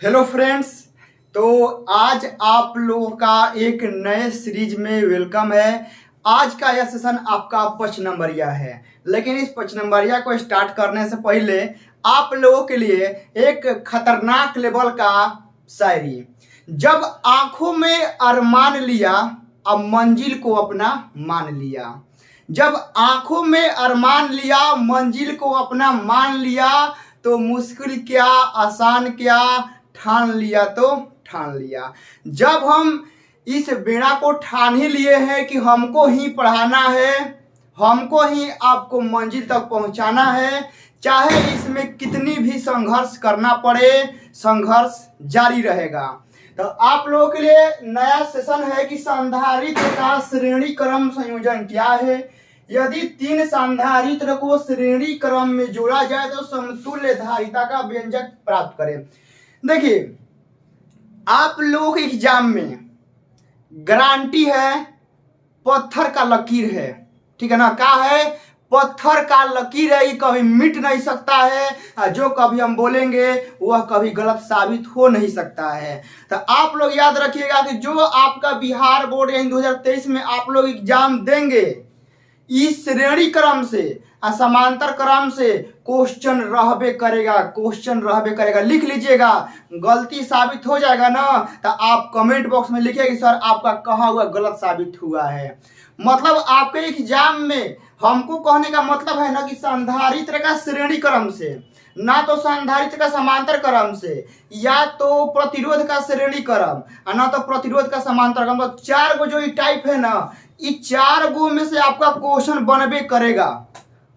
Hello friends. तो आज आप लोगों का एक नए सीरीज में वेलकम है। आज का यह सेशन आपका 5 नंबरिया है, लेकिन इस 5 नंबरिया को स्टार्ट करने से पहले आप लोगों के लिए एक खतरनाक लेवल का शायरी। जब आंखों में अरमान लिया, अब मंजिल को अपना मान लिया। जब आंखों में अरमान लिया, मंजिल को अपना मान लिया, तो मुश्किल क्या आसान क्या, ठान लिया तो ठान लिया। जब हम इस बेड़ा को ठान ही लिए हैं कि हमको ही पढ़ाना है, हमको ही आपको मंजिल तक पहुंचाना है, चाहे इसमें कितनी भी संघर्ष करना पड़े, संघर्ष जारी रहेगा। तो आप लोगों के लिए नया सेशन है कि संधारित्र का श्रेणी क्रम संयोजन क्या है। यदि 3 संधारित्र को श्रेणी क्रम में जोड़ा जाए तो समतुल्य धारिता का व्यंजक प्राप्त करें। देखिए, आप लोगों के एग्जाम में गारंटी है, पत्थर का लकीर है, ठीक है ना। क्या है? पत्थर का लकीर है, ये कभी मिट नहीं सकता है। जो कभी हम बोलेंगे वह कभी गलत साबित हो नहीं सकता है। तो आप लोग याद रखिएगा कि जो आपका बिहार बोर्ड यानी 2023 में आप लोग एग्जाम देंगे, इस श्रेणी क्रम से समांतर क्रम से क्वेश्चन रहबे करेगा, क्वेश्चन रहबे करेगा। लिख लीजिएगा, गलती साबित हो जाएगा ना तो आप कमेंट बॉक्स में लिखिए कि सर आपका कहा हुआ गलत साबित हुआ है। मतलब आपके एग्जाम में हमको कहने का मतलब है ना कि संधारित्र का श्रेणी क्रम से, ना तो संधारित्र का समांतर क्रम से, या तो प्रतिरोध का श्रेणी क्रम, ना तो प्रतिरोध का समांतर क्रम। तो 4 गो जो ये टाइप है ना, इस 4 गो में से आपका क्वेश्चन बनबे करेगा।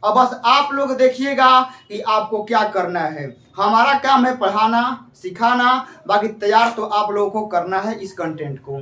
अब बस आप लोग देखिएगा कि आपको क्या करना है। हमारा काम है पढ़ाना, सिखाना, बाकी तैयार तो आप लोगों को करना है इस कंटेंट को।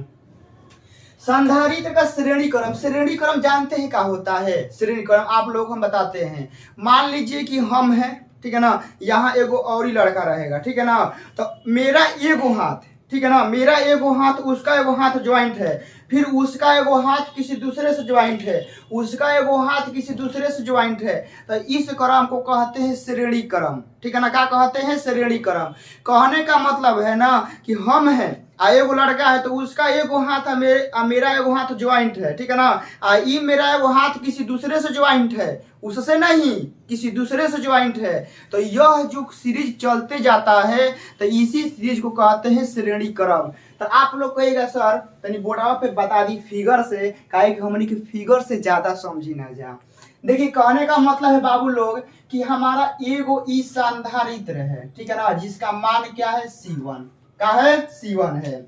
संधारित्र का श्रेणी क्रम, श्रेणी क्रम जानते हैं क्या होता है? श्रेणी क्रम आप लोग हम बताते हैं। मान लीजिए कि हम हैं, ठीक है ना, यहाँ एगो और ही लड़का रहेगा, ठीक है ना। तो मेरा एगो हाथ, ठीक है ना, मेरा एगो हाथ उसका एगो हाथ ज्वाइंट है, फिर उसका एगो हाथ किसी दूसरे से ज्वाइंट है, उसका एगो हाथ किसी दूसरे से ज्वाइंट है। तो इस क्रम को कहते हैं श्रेणी क्रम, ठीक है ना। क्या कहते हैं? श्रेणी क्रम। कहने का मतलब है ना कि हम हैं, एगो लड़का है तो उसका एगो हाथ मेरा एगो हाथ ज्वाइंट है, ठीक है ना। ये मेरा एगो हाथ किसी दूसरे से ज्वाइंट है, उससे नहीं, किसी दूसरे से ज्वाइंट है। तो यह जो सीरीज चलते जाता है तो इसी सीरीज को कहते हैं श्रेणी क्रम। तो आप लोग कहेगा सर तनी बोर्डवा पे बता दी फिगर से, काहे कि हमनी के फिगर से ज्यादा समझी ना जा। देखिए, कहने का मतलब है बाबू लोग कि हमारा एगो ई संधारित्र है, ठीक है ना, जिसका मान क्या है? C1 का है, C1 है।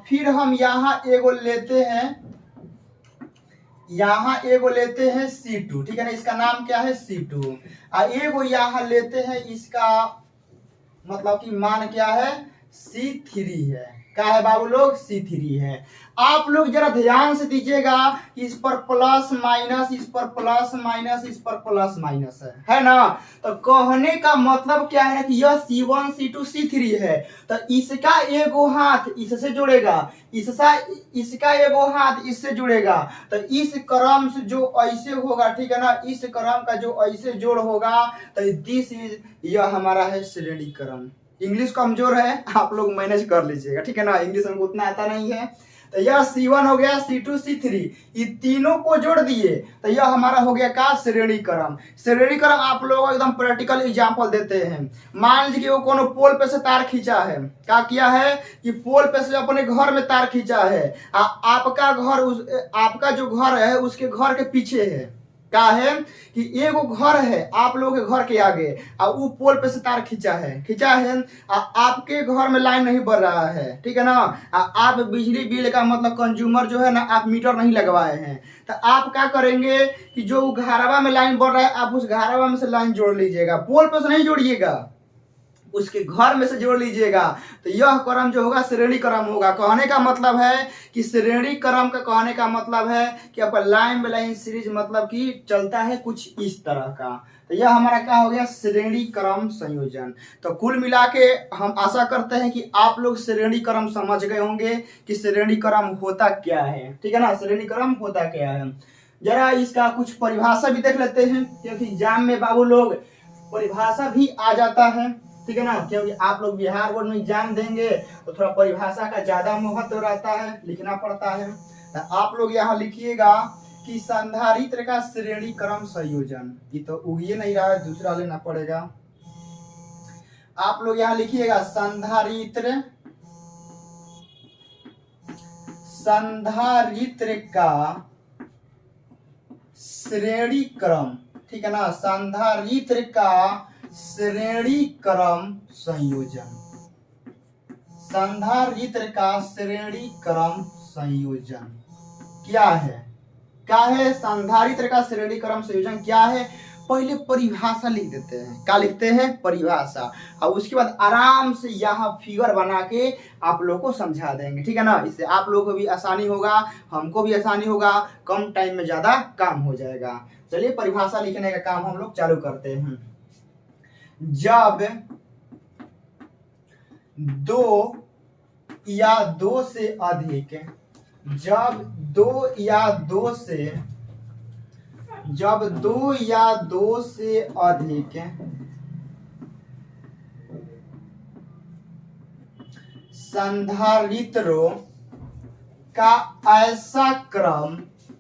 फिर हम यहाँ एगो लेते हैं, यहाँ एगो लेते हैं C2, ठीक है ना, इसका नाम क्या है? C2। एगो यहाँ लेते हैं, इसका मतलब कि मान क्या है? C3 है। क्या है बाबू लोग? C3 है। आप लोग जरा ध्यान से दीजिएगा, इस पर प्लस माइनस, इस पर प्लस माइनस, इस पर प्लस माइनस है ना। तो कहने का मतलब क्या है ना कि यह C1 C2 C3 है। तो इसका एगो हाथ इससे जुड़ेगा, इसका एगो हाथ इससे जुड़ेगा। तो इस क्रम से जो ऐसे होगा, ठीक है ना, इस क्रम का जो ऐसे जोड़ होगा, तो दिस इज, यह हमारा है श्रेणी क्रम। इंग्लिश कमजोर है, आप लोग मैनेज कर लीजिएगा, ठीक है ना, इंग्लिश हमको उतना आता नहीं है। तो यह C1 हो गया, C2 C3, ये तीनों को जोड़ दिए तो यह हमारा हो गया का श्रेणी क्रम। श्रेणी क्रम आप लोग एकदम प्रैक्टिकल एग्जांपल देते हैं। मान लीजिए वो कोनो पोल पे से तार खींचा है, क्या किया है कि पोल पे से अपने घर में तार खींचा है। आपका घर, आपका जो घर है उसके घर के पीछे है। क्या है कि एगो घर है आप लोगों के घर के आगे, और वो पोल पे से तार खींचा है। आपके घर में लाइन नहीं बढ़ रहा है, ठीक है ना। आप बिजली बिल का मतलब कंज्यूमर जो है ना, आप मीटर नहीं लगवाए हैं। तो आप क्या करेंगे कि जो घरवा में लाइन बढ़ रहा है, आप उस घरवा में से लाइन जोड़ लीजिएगा, पोल पे से नहीं जोड़िएगा, उसके घर में से जोड़ लीजिएगा। तो यह क्रम जो होगा श्रेणी क्रम होगा। कहने का मतलब है कि श्रेणी क्रम का कहने का मतलब है कि आपका लाइन बाय लाइन सीरीज मतलब कि चलता है कुछ इस तरह का। तो यह हमारा क्या हो गया? श्रेणी क्रम संयोजन। तो कुल मिला के हम आशा करते हैं कि आप लोग श्रेणी क्रम समझ गए होंगे कि श्रेणी क्रम होता क्या है, ठीक है ना। श्रेणी क्रम होता क्या है, जरा इसका कुछ परिभाषा भी देख लेते हैं, क्योंकि एग्जाम में बाबू लोग परिभाषा भी आ जाता है। ठीक है ना, क्योंकि आप लोग बिहार बोर्ड में एग्जाम देंगे तो थोड़ा परिभाषा का ज्यादा महत्व रहता है, लिखना पड़ता है। तो आप लोग यहाँ लिखिएगा कि संधारित्र का श्रेणी क्रम संयोजन, ये तो उगिए नहीं रहा है, दूसरा लेना पड़ेगा। आप लोग यहाँ लिखिएगा संधारित्र का श्रेणी क्रम, ठीक है ना, संधारित्र का श्रेणी क्रम संयोजन, संधारित्र का श्रेणी क्रम संयोजन क्या है? क्या है संधारित्र का श्रेणी क्रम संयोजन क्या है? पहले परिभाषा लिख देते हैं। क्या लिखते हैं? परिभाषा। और उसके बाद आराम से यहाँ फिगर बना के आप लोगों को समझा देंगे, ठीक है ना। इससे आप लोगों को भी आसानी होगा, हमको भी आसानी होगा, कम टाइम में ज्यादा काम हो जाएगा। चलिए परिभाषा लिखने का काम हम लोग चालू करते हैं। जब दो या दो से अधिक, जब दो या दो से अधिक संधारित्रों का ऐसा क्रम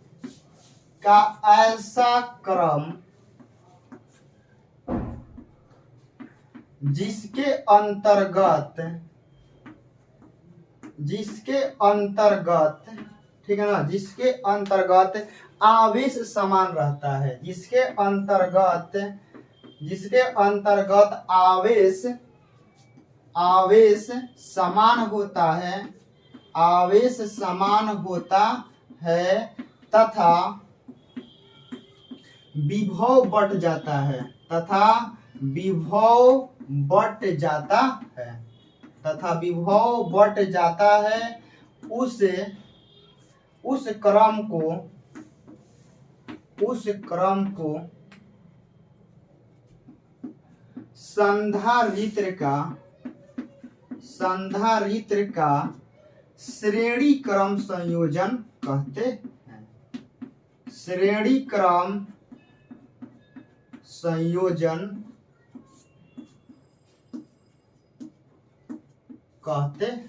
जिसके अंतर्गत ठीक है ना, जिसके अंतर्गत आवेश समान रहता है, जिसके अंतर्गत आवेश समान होता है तथा विभव बढ़ जाता है, उस क्रम को संधारित्र का श्रेणी क्रम संयोजन कहते हैं। श्रेणी क्रम संयोजन कहते हैं।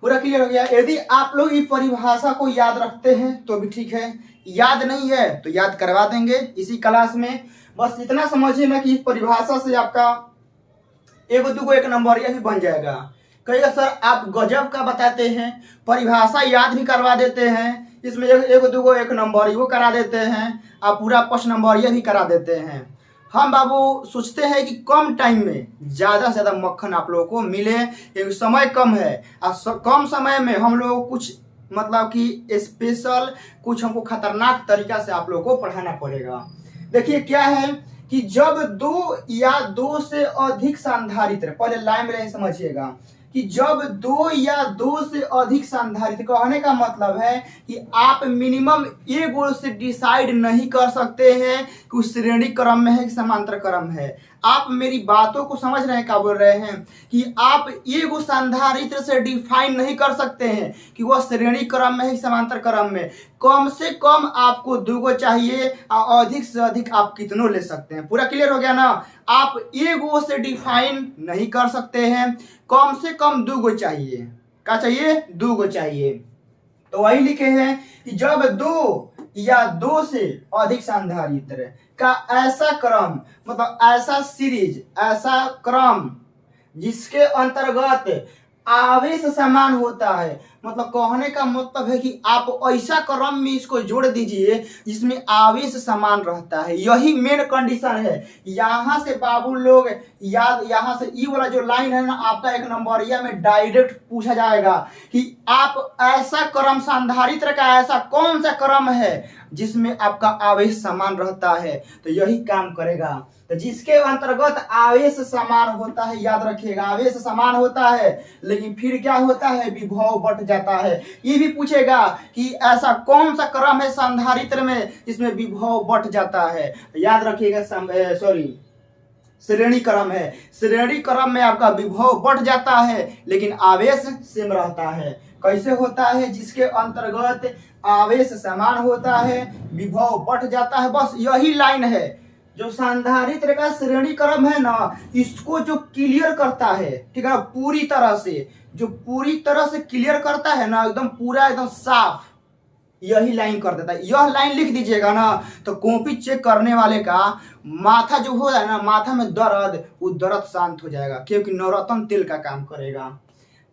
पूरा क्लियर हो गया? यदि आप लोग इस परिभाषा को याद रखते हैं तो भी ठीक है, याद नहीं है तो याद करवा देंगे इसी क्लास में। बस इतना समझिए ना कि इस परिभाषा से आपका एक दुगो एक नंबर यह भी बन जाएगा। कहिएगा सर आप गजब का बताते हैं, परिभाषा याद भी करवा देते हैं, इसमें एक दुगो एक नंबर वो करा देते हैं, आप पूरा 5 नंबर यह भी करा देते हैं। हम बाबू सोचते हैं कि कम टाइम में ज़्यादा से ज़्यादा मक्खन आप लोगों को मिले, एक समय कम है और कम समय में हम लोग कुछ मतलब कि स्पेशल कुछ हमको खतरनाक तरीका से आप लोगों को पढ़ाना पड़ेगा। देखिए क्या है कि जब दो या दो से अधिक संधारित्र, पहले लाइन में समझिएगा कि जब दो या दो से अधिक संधारित्र, कहने का मतलब है कि आप मिनिमम एक गोल से डिसाइड नहीं कर सकते हैं कि उस श्रेणी क्रम में है कि समांतर क्रम है। आप मेरी बातों को समझ रहे हैं, क्या बोल रहे हैं कि आप एक संधारित्र से डिफाइन नहीं कर सकते हैं कि वह श्रेणी क्रम में है कि समांतर क्रम में। कम से कम आपको 2 चाहिए और अधिक से अधिक आप कितनों ले सकते हैं। पूरा क्लियर हो गया ना? आप एक से डिफाइन नहीं कर सकते हैं, कम से कम 2 चाहिए। क्या चाहिए? 2 चाहिए। तो वही लिखे हैं कि जब 2 या 2 से अधिक संधारित्र का ऐसा क्रम, मतलब ऐसा सीरीज, ऐसा क्रम जिसके अंतर्गत आवेश समान होता है, मतलब कहने का मतलब है कि आप ऐसा क्रम में इसको जोड़ दीजिए जिसमें आवेश समान रहता है। यही मेन कंडीशन है। यहाँ से बाबू लोग याद, यहाँ से ई वाला जो लाइन है ना आपका 1 नंबरिया में डायरेक्ट पूछा जाएगा कि आप ऐसा क्रम संधारित्र का ऐसा कौन सा क्रम है जिसमें आपका आवेश समान रहता है, तो यही काम करेगा। तो जिसके अंतर्गत आवेश समान होता है, याद रखिएगा आवेश समान होता है, लेकिन फिर क्या होता है? विभव बढ़ जाता है। ये भी पूछेगा कि ऐसा कौन सा क्रम है संधारित्र में जिसमें विभव बढ़ जाता है, तो याद रखिएगा श्रेणी क्रम है। श्रेणी क्रम में आपका विभव बढ़ जाता है लेकिन आवेश सेम रहता है। कैसे होता है? जिसके अंतर्गत आवेश समान होता है, विभव बढ़ जाता है। बस यही लाइन है। जो संधारित्र का श्रेणी क्रम है ना, इसको जो क्लियर करता है, ठीक है ना, पूरी तरह से, जो पूरी तरह से क्लियर करता है ना, एकदम पूरा एकदम साफ, यही लाइन कर देता है। यह लाइन लिख दीजिएगा ना, तो कॉपी चेक करने वाले का माथा जो हो जाए ना, माथा में दर्द, वो दर्द शांत हो जाएगा, क्योंकि नवरत्न तेल का काम करेगा।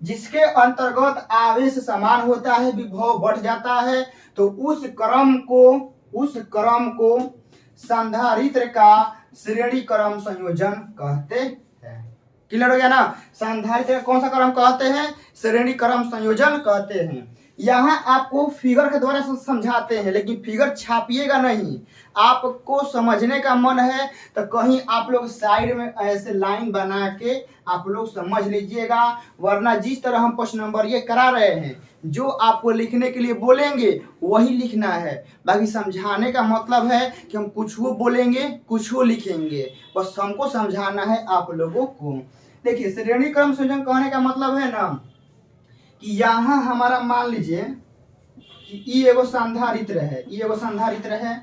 जिसके अंतर्गत आवेश समान होता है, विभव बढ़ जाता है, तो उस क्रम को संधारित्र का श्रेणी क्रम संयोजन कहते हैं। क्लियर हो गया ना? संधारित्र का कौन सा क्रम कहते हैं? श्रेणी क्रम संयोजन कहते हैं। यहाँ आपको फिगर के द्वारा समझाते हैं, लेकिन फिगर छापिएगा नहीं। आपको समझने का मन है तो कहीं आप लोग साइड में ऐसे लाइन बना के आप लोग समझ लीजिएगा, वरना जिस तरह हम प्रश्न नंबर ये करा रहे हैं, जो आपको लिखने के लिए बोलेंगे वही लिखना है। बाकी समझाने का मतलब है कि हम कुछ वो बोलेंगे, कुछ वो लिखेंगे, बस हमको समझाना है आप लोगों को। देखिए, श्रेणी क्रम संयोजन कहने का मतलब है ना कि यहाँ हमारा मान लीजिए कि ई एगो संधारित्र है, ई एगो संधारित्र है,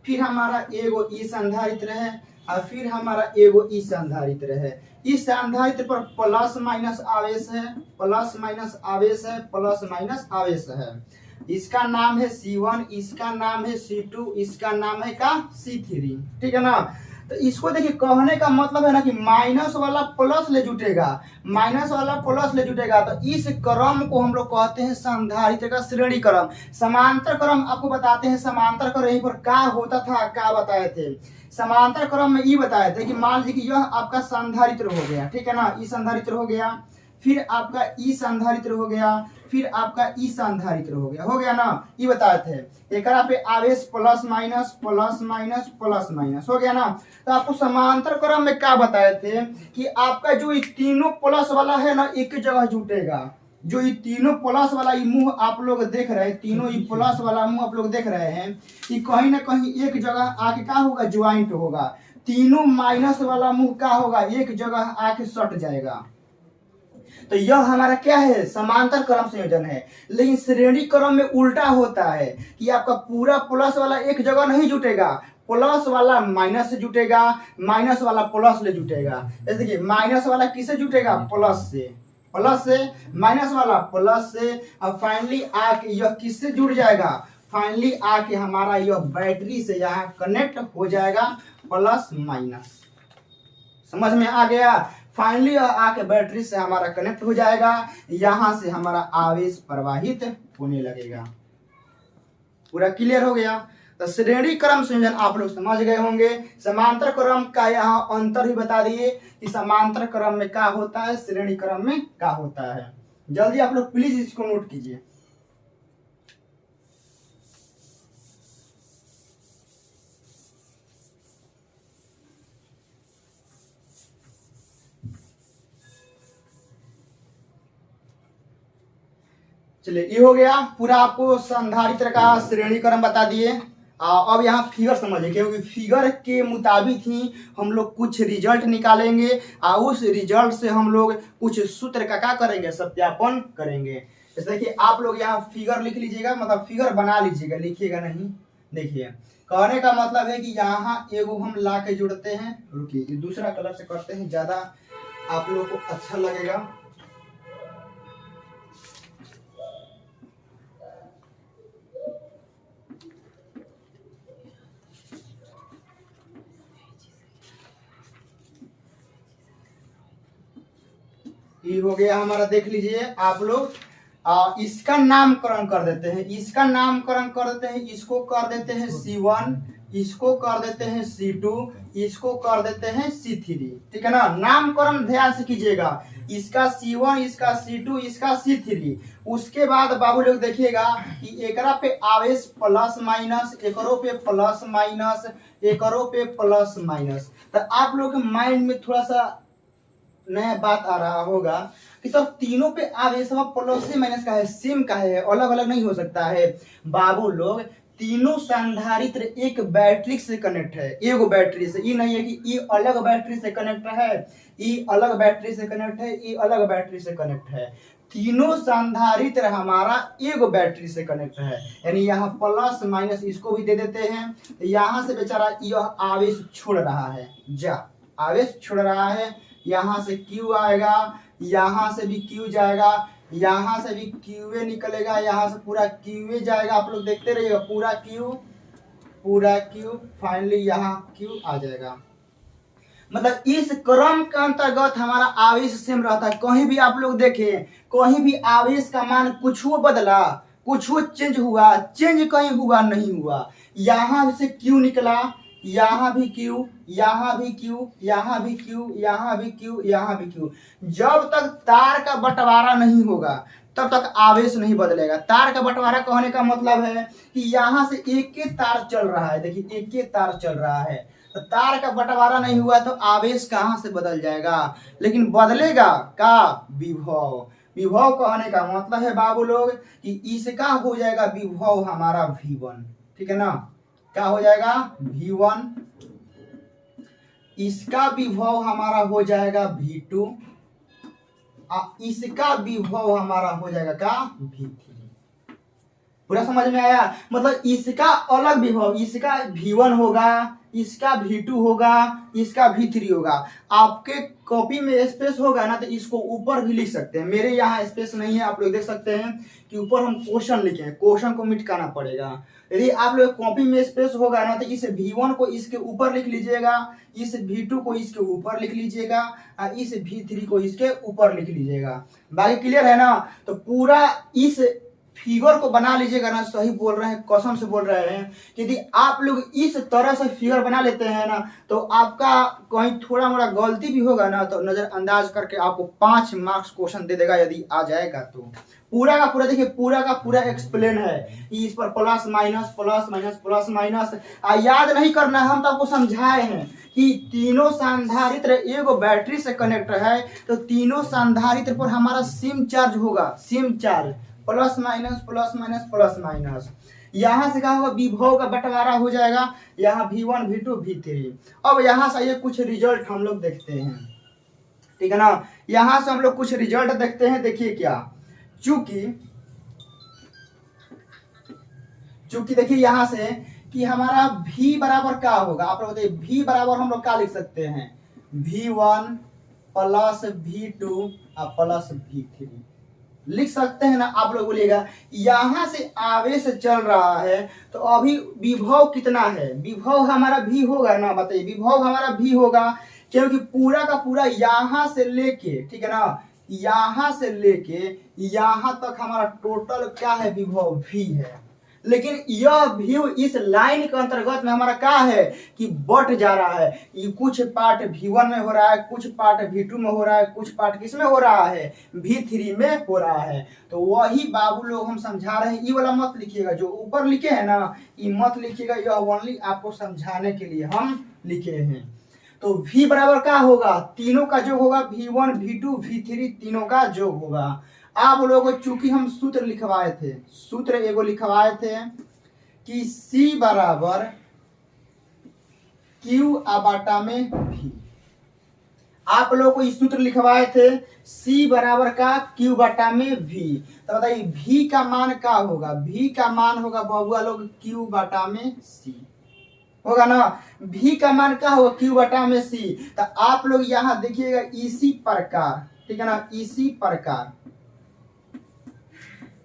फिर हमारा एगो ई संधारित्र है, और फिर हमारा एगो ई संधारित्र है। इस संधारित्र पर प्लस माइनस आवेश है, प्लस माइनस आवेश है, प्लस माइनस आवेश है। इसका नाम है C1, इसका नाम है C2, इसका नाम है का C3, ठीक है ना? तो इसको देखिए, कहने का मतलब है ना कि माइनस वाला प्लस ले जुटेगा, माइनस वाला प्लस ले जुटेगा, तो इस क्रम को हम लोग कहते हैं संधारित्र का श्रेणी क्रम। समांतर क्रम आपको बताते हैं, समांतर क्रम यहीं पर क्या होता था, क्या बताए थे। समांतर क्रम में ये बताए थे कि मान लीजिए कि यह आपका संधारित्र हो गया, ठीक है ना, ई संधारित्र हो गया, फिर आपका ई संधारित्र हो गया, फिर आपका ई संधारित्र हो गया ना, ये बताए थे। एक पे आवेश plus minus plus minus plus minus हो गया ना। तो आपको समांतर क्रम में क्या बताए थे कि आपका जो ये तीनों प्लस वाला है ना, एक जगह जुटेगा। जो ये तीनों प्लस वाला ये मुंह आप लोग देख रहे हैं, तीनों ये प्लस वाला मुंह आप लोग देख रहे हैं, कि कहीं ना कहीं एक जगह आके क्या होगा, ज्वाइंट होगा। तीनों माइनस वाला मुंह क्या होगा, एक जगह आके सट जाएगा। तो यह हमारा क्या है, समांतर क्रम संयोजन है। लेकिन श्रेणी क्रम में उल्टा होता है कि आपका पूरा प्लस वाला एक जगह नहीं जुटेगा, प्लस वाला माइनस से जुटेगा, माइनस वाला प्लस ले जुटेगा। जैसे देखिए, माइनस वाला किससे जुटेगा, प्लस से, प्लस से, माइनस वाला प्लस से, और फाइनली आके यह किससे जुड़ जाएगा, फाइनली आके हमारा यह बैटरी से यहाँ कनेक्ट हो जाएगा, प्लस माइनस। समझ में आ गया? फाइनली आके बैटरी से हमारा कनेक्ट हो जाएगा, यहां से हमारा आवेश प्रवाहित होने लगेगा। पूरा क्लियर हो गया? तो श्रेणी क्रम संयोजन आप लोग समझ गए होंगे। समांतर क्रम का यहाँ अंतर ही बता दिए कि समांतर क्रम में क्या होता है, श्रेणी क्रम में क्या होता है। जल्दी आप लोग प्लीज इसको नोट कीजिए। चलिए, ये हो गया पूरा, आपको संधारित्र का श्रेणी क्रम बता दिए। अब यहाँ फिगर समझिए, क्योंकि फिगर के मुताबिक ही हम लोग कुछ रिजल्ट निकालेंगे, और उस रिजल्ट से हम लोग कुछ सूत्र का क्या करेंगे, सत्यापन करेंगे। जैसे कि आप लोग यहाँ फिगर लिख लीजिएगा, मतलब फिगर बना लीजिएगा, लिखिएगा नहीं। देखिए, कहने का मतलब है कि यहाँ एगो हम ला के जुड़ते हैं, रुकिए दूसरा कलर से करते हैं, ज्यादा आप लोग को अच्छा लगेगा। ये हो गया हमारा, देख लीजिए आप लोग। इसका नामकरण कर देते हैं, इसका नामकरण कर देते हैं, इसको कर देते हैं C1, इसको कर देते हैं C2, इसको कर देते हैं C3, ठीक है ना। नामकरण ध्यान से कीजिएगा, इसका C1, इसका C2, इसका C3। उसके बाद बाबू लोग देखिएगा कि एकरा पे आवेश प्लस माइनस, एकरो पे प्लस माइनस, एकरो पे प्लस माइनस। तो आप लोग के माइंड में थोड़ा सा नया बात आ रहा होगा कि सब तीनों पे आवेश प्लस से माइनस का है, सेम का है, अलग अलग नहीं हो सकता है। बाबू लोग, तीनों संधारित्र एक बैटरी से कनेक्ट है, एगो बैटरी से। ये नहीं है कि ये अलग बैटरी से कनेक्ट है, ई अलग बैटरी से कनेक्ट है, ई अलग बैटरी से कनेक्ट है। तीनों संधारित्र हमारा एगो बैटरी से कनेक्ट है, यानी यहाँ प्लस माइनस इसको भी दे देते हैं। यहाँ से बेचारा यह आवेश छोड़ रहा है, आवेश छोड़ रहा है। यहाँ से Q आएगा, यहाँ से भी Q जाएगा, यहाँ से भी QA निकलेगा, यहाँ से पूरा QA जाएगा। आप लोग देखते रहिएगा, पूरा Q, फाइनली यहाँ Q आ जाएगा। मतलब इस क्रम के अंतर्गत हमारा आवेश सेम रहता है। कहीं भी आप लोग देखें, कहीं भी आवेश का मान कुछ बदला, कुछ चेंज हुआ, चेंज कहीं हुआ नहीं हुआ। यहाँ से Q निकला, यहाँ भी Q, यहाँ भी Q, यहाँ भी Q, यहाँ भी Q, यहाँ भी Q। जब तक तार का बंटवारा नहीं होगा तब तक आवेश नहीं बदलेगा। तार का बंटवारा कहने का मतलब है कि यहाँ से एक तार चल रहा है, देखिए एक तार चल रहा है, तो तार का बंटवारा नहीं हुआ तो आवेश कहाँ से बदल जाएगा, लेकिन बदलेगा का विभव। विभव कहने का मतलब है बाबू लोग कि इसका हो जाएगा विभव हमारा V1, ठीक है ना। क्या हो जाएगा V1, इसका विभव हमारा हो जाएगा V2, इसका विभव हमारा हो जाएगा क्या V3। पूरा समझ में आया। मतलब इसका अलग विभव, इसका V1 होगा, इसका V2 होगा, इसका V3 होगा। आपके कॉपी में स्पेस होगा ना तो इसको ऊपर भी लिख सकते हैं। मेरे यहाँ स्पेस नहीं है, आप लोग देख सकते हैं कि ऊपर हम क्वेश्चन लिखे हैं, क्वेश्चन को मिटाना पड़ेगा। यदि आप लोग कॉपी में स्पेस होगा ना तो इस V1 को इसके ऊपर लिख लीजिएगा, इस V2 को इसके ऊपर लिख लीजिएगा और इस V3 को इसके ऊपर लिख लीजिएगा। बाकी क्लियर है ना। तो पूरा इस फिगर को बना लीजिएगा ना, सही बोल रहे हैं, कसम से बोल रहे हैं। यदि आप लोग इस तरह से फिगर बना लेते हैं ना तो आपका कहीं थोड़ा मोड़ा गलती भी होगा ना तो नजरअंदाज करके आपको 5 मार्क्स क्वेश्चन दे देगा यदि आ जाएगा तो। पूरा का पूरा देखिए, पूरा का पूरा एक्सप्लेन है, इस पर plus minus plus minus plus minus. याद नहीं करना, हम तो आपको समझाए हैं कि तीनों संधारित्र एगो बैटरी से कनेक्ट है, तो तीनों संधारित्र पर हमारा सिम चार्ज होगा, SIM charge plus minus plus minus plus minus. यहाँ से क्या होगा, विभव का बंटवारा हो जाएगा, यहाँ V1 V2 V3। अब यहाँ से ये कुछ रिजल्ट हम लोग देखते हैं, ठीक है ना। यहाँ से हम लोग कुछ रिजल्ट देखते हैं। देखिए क्या, चूंकि देखिए यहाँ से कि हमारा V बराबर क्या होगा, आप लोग बताइए। V बराबर हम लोग क्या लिख सकते हैं, V1 plus V2 plus V3 लिख सकते हैं ना। आप लोग बोलिएगा यहाँ से आवेश चल रहा है तो अभी विभव कितना है, विभव हमारा V होगा ना, बताइए। विभव हमारा V होगा क्योंकि पूरा का पूरा यहाँ से लेके, ठीक है ना, यहाँ से लेके यहाँ तक हमारा टोटल क्या है, विभव V है। लेकिन यह भी इस लाइन के अंतर्गत में हमारा क्या है कि बट जा रहा है। ये कुछ पार्ट V1 में हो रहा है, कुछ पार्ट V2 में हो रहा है, कुछ पार्ट किस में हो रहा है, V3 में हो रहा है। तो वही बाबू लोग हम समझा रहे हैं। ये वाला मत लिखिएगा, जो ऊपर लिखे हैं ना ये मत लिखिएगा, यह ओनली आपको समझाने के लिए हम लिखे हैं। तो V बराबर क्या होगा, तीनों का योग होगा, V1 V2 V3 तीनों का योग होगा। आप लोगों को चूंकि हम सूत्र लिखवाए थे, सूत्र एगो लिखवाए थे कि C बराबर Q बटा में V। आप लोगों को इस सूत्र लिखवाए थे C बराबर का Q बटा में V। तो बताइए V का मान क्या होगा, V का मान होगा बबुआ लोग Q बटा में C होगा ना। V का मान क्या होगा, Q बटा में C। तो आप लोग यहाँ देखिएगा इसी प्रकार, ठीक है ना, इसी प्रकार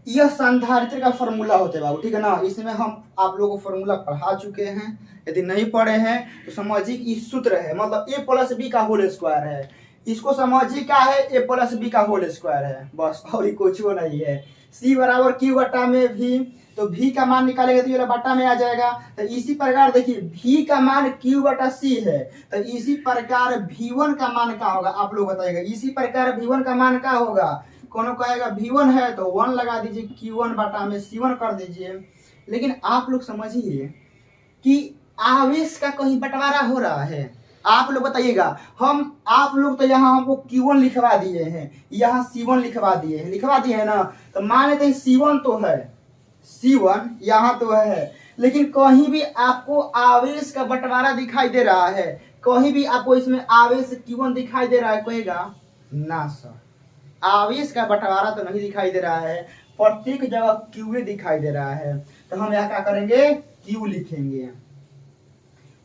यह संधारित्र का फॉर्मूला होता है बाबू, ठीक है ना। इसमें हम आप लोगों को फॉर्मूला पढ़ा चुके हैं, यदि नहीं पढ़े हैं तो समझिए कि सूत्र है, मतलब A प्लस B का होल स्क्वायर है। इसको समझिए क्या है, A प्लस B का होल स्क्वायर है, बस, और कुछ नहीं है। C बराबर Q बटा में V, तो V का मान निकालेगा तो ये बटा में आ जाएगा। तो इसी प्रकार देखिए V का मान Q बटा C है, तो इसी प्रकार V1 का मान क्या होगा, आप लोग बताइएगा। इसी प्रकार V1 का मान क्या होगा, कौन कहेगा V1 है तो 1 लगा दीजिए, Q1 बटा में C1 कर दीजिए। लेकिन आप लोग समझिए कि आवेश का कहीं बंटवारा हो रहा है, आप लोग बताइएगा। हम आप लोग तो यहाँ हमको Q1 लिखवा दिए हैं, यहाँ C1 लिखवा दिए हैं ना। तो मान लेते हैं C1 तो है, C1 यहाँ तो है, लेकिन कहीं भी आपको आवेश का बंटवारा दिखाई दे रहा है, कहीं भी आपको इसमें आवेश Q1 दिखाई दे रहा है कहेगा ना सर, आवेश का बंटवारा तो नहीं दिखाई दे रहा है, प्रत्येक जगह Q दिखाई दे रहा है। तो हम यहाँ क्या करेंगे, Q लिखेंगे।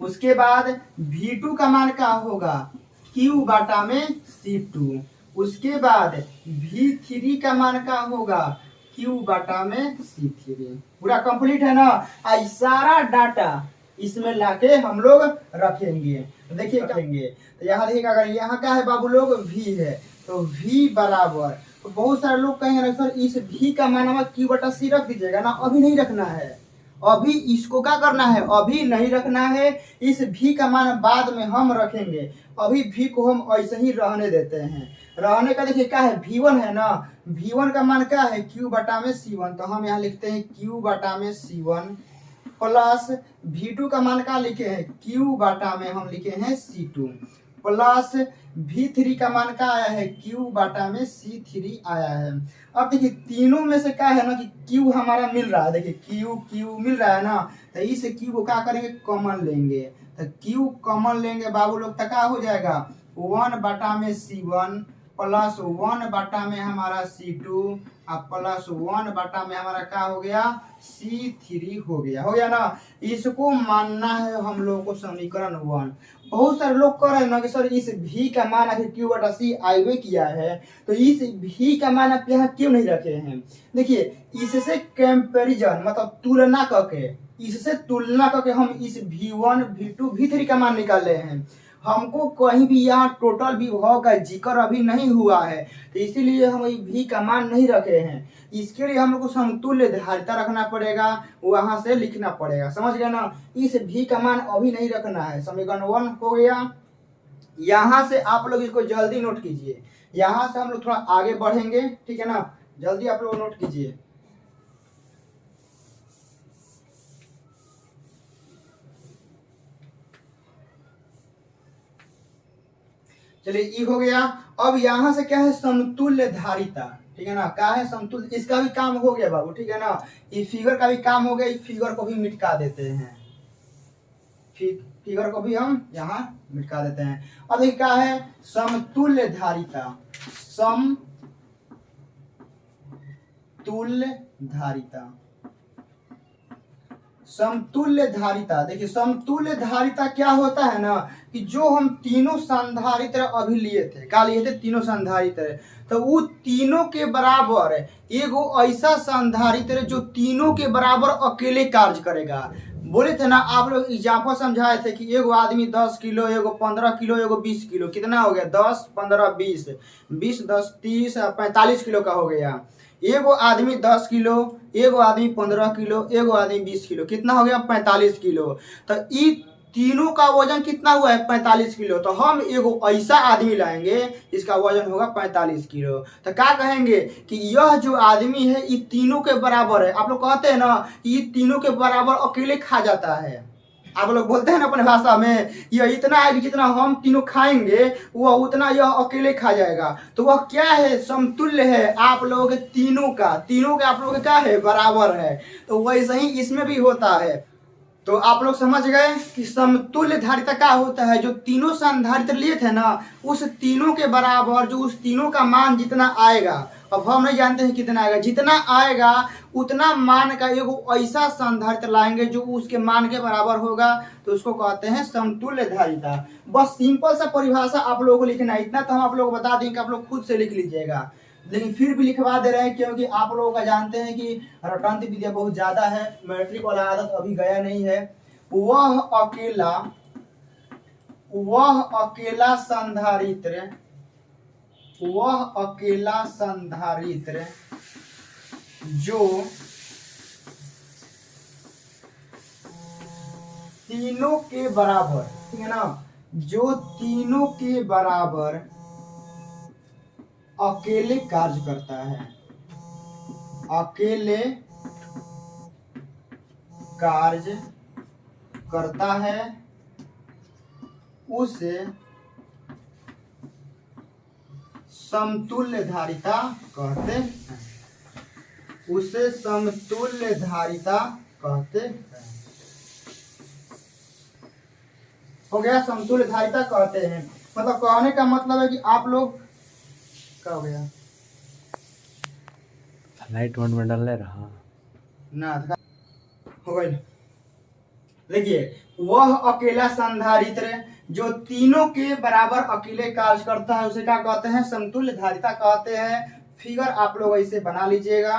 उसके बाद V2 का मान क्या होगा, Q बाटा में C2। उसके बाद V3 का मान क्या होगा, Q बाटा में C3। पूरा कंप्लीट है ना। सारा डाटा इसमें लाके हम लोग रखेंगे। देखिए करेंगे तो यहाँ देखिए अगर यहाँ क्या है बाबू लोग, V है, तो V बराबर, तो बहुत सारे लोग कहेंगे ना सर इस V का मान हमें Q बटा C रख दीजिएगा ना। अभी नहीं रखना है, अभी इसको क्या करना है, अभी नहीं रखना है। इस V का मान बाद में हम रखेंगे, अभी V को हम ऐसे ही रहने देते हैं। रहने का देखिए क्या है, V1 है ना, V1 का मान क्या है, Q बटा में C1। तो हम यहाँ लिखते हैं Q बटा में C1 प्लस V2 का मान क्या लिखे हैं, Q बाटा में हम लिखे हैं C2 प्लस V3 का मान क्या आया है, Q बाटा में C3 आया है। अब देखिए तीनों में से क्या है ना कि Q हमारा मिल रहा है, देखिए Q मिल रहा है ना, तो इस Q को क्या करेंगे, कॉमन लेंगे। तो Q कॉमन लेंगे बाबू लोग, तो क्या हो जाएगा, 1 बाटा में C1 प्लस 1 बाटा में हमारा C2 प्लस 1 बाटा में हमारा क्या हो गया, C3 हो गया ना। इसको मानना है हम लोगों को समीकरण 1। बहुत सारे लोग कह रहे हैं ना कि सर इस V का मान आखिर Q बटा C आईवे किया है, तो इस V का मान आप यहाँ क्यों नहीं रखे हैं। देखिए इससे कंपैरिजन मतलब तुलना करके, इससे तुलना करके हम इस V1 V2 V3 का मान निकाल रहे हैं। हमको कहीं भी यहाँ टोटल विभव का जिक्र अभी नहीं हुआ है, तो इसीलिए हम V का मान नहीं रखे हैं। इसके लिए हम लोग को समतुल्य धारिता रखना पड़ेगा, वहां से लिखना पड़ेगा, समझ गए ना। इस V का मान अभी नहीं रखना है। समीकरण 1 हो गया। यहाँ से आप लोग इसको जल्दी नोट कीजिए, यहाँ से हम लोग थोड़ा आगे बढ़ेंगे, ठीक है ना, जल्दी आप लोग नोट कीजिए। चलिए ये हो गया। अब यहाँ से क्या है, समतुल्य धारिता, ठीक है ना, क्या है समतुल्य, इसका भी काम हो गया बाबू, ठीक है ना। ये फिगर का भी काम हो गया, इस फिगर को भी मिटा देते हैं, फिगर को भी हम यहाँ मिटा देते हैं। अब ये क्या है, समतुल्य धारिता, समतुल्य धारिता, समतुल्य धारिता। देखिए समतुल्य धारिता क्या होता है ना कि जो हम तीनों संधारित्र अभी लिए थे, क्या लिए थे, तीनों संधारित्र, तो वो तीनों के बराबर एगो ऐसा संधारित्र जो तीनों के बराबर अकेले कार्य करेगा। बोले थे ना आप लोग, एग्जाम्पल समझाए थे कि एगो आदमी 10 किलो, एगो 15 किलो, एगो 20 किलो, कितना हो गया, 10 15 20, 20 10 30 45 किलो का हो गया। एगो आदमी 10 किलो, एगो आदमी 15 किलो, एगो आदमी 20 किलो, कितना हो गया, 45 किलो। तो ये तीनों का वजन कितना हुआ है, 45 किलो। तो हम एगो ऐसा आदमी लाएंगे इसका वजन होगा 45 किलो। तो क्या कहेंगे कि यह जो आदमी है ये तीनों के बराबर है। आप लोग कहते हैं ना ये तीनों के बराबर अकेले खा जाता है, आप लोग बोलते हैं ना अपने भाषा में, यह इतना है कि जितना हम तीनों खाएंगे वह उतना यह अकेले खा जाएगा। तो वह क्या है, समतुल्य है आप लोगों के तीनों का आप लोगों के क्या है, बराबर है। तो वैसे ही इसमें भी होता है। तो आप लोग समझ गए कि समतुल्य धारिता क्या होता है, जो तीनों संधारित्र लिए थे ना उस तीनों के बराबर जो उस तीनों का मान जितना आएगा, अब हम नहीं जानते हैं कितना आएगा, जितना आएगा उतना मान का एगो ऐसा संधारित्र लाएंगे जो उसके मान के बराबर होगा, तो उसको कहते हैं समतुल्य धारिता। बस सिंपल सा परिभाषा आप लोगों को लिखना है, इतना तो हम आप लोगों को बता देंगे, आप लोग खुद से लिख लीजिएगा, लेकिन फिर भी लिखवा दे रहे हैं क्योंकि आप लोगों का जानते हैं कि रटंत विद्या बहुत ज्यादा है, मैट्रिक वाला आदत अभी गया नहीं है। वह अकेला संधारित्र, वह अकेला संधारित्र जो तीनों के बराबर, ठीक है ना, जो तीनों के बराबर अकेले कार्य करता है, अकेले कार्य करता है, उसे समतुल्य धारिता कहते हैं, उसे समतुल्य धारिता कहते हैं। हो गया समतुल्य धारिता कहते हैं। मतलब कहने का मतलब है कि आप लोग क्या हो गया लाइट वन में डाल रहा ना हो गई। देखिए वह अकेला संधारित्र जो तीनों के बराबर अकेले कार्य करता है उसे क्या कहते हैं, समतुल्य धारिता कहते हैं। फिगर आप लोग ऐसे बना लीजिएगा,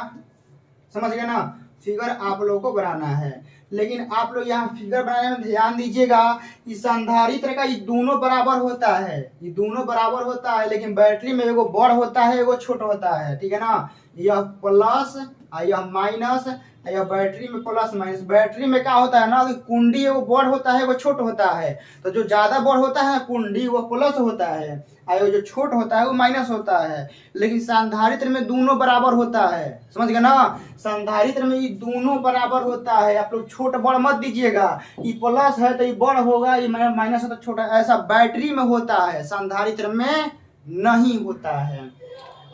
समझ गए ना। फिगर आप लोगों को बनाना है, लेकिन आप लोग यहाँ फिगर बनाने में ध्यान दीजिएगा कि संधारित्र का ये दोनों बराबर होता है, ये दोनों बराबर होता है, लेकिन बैटरी में एगो बड़ होता है एगो छोटा होता है, ठीक है ना। यह प्लस और यह माइनस, यह बैटरी में प्लस माइनस। बैटरी में क्या होता है ना, कुंडी वो बड़ होता है वो छोट होता है, तो जो ज्यादा बड़ होता है कुंडी वो प्लस होता है और जो छोट होता है वो माइनस होता है। लेकिन संधारित्र में दोनों बराबर होता है, समझ गए ना। संधारित्र में ये दोनों बराबर होता है, आप लोग छोट बड़ मत दीजिएगा, ये प्लस है तो ये बड़ होगा, ये माइनस है तो छोटा, ऐसा बैटरी में होता है, संधारित्र में नहीं होता है।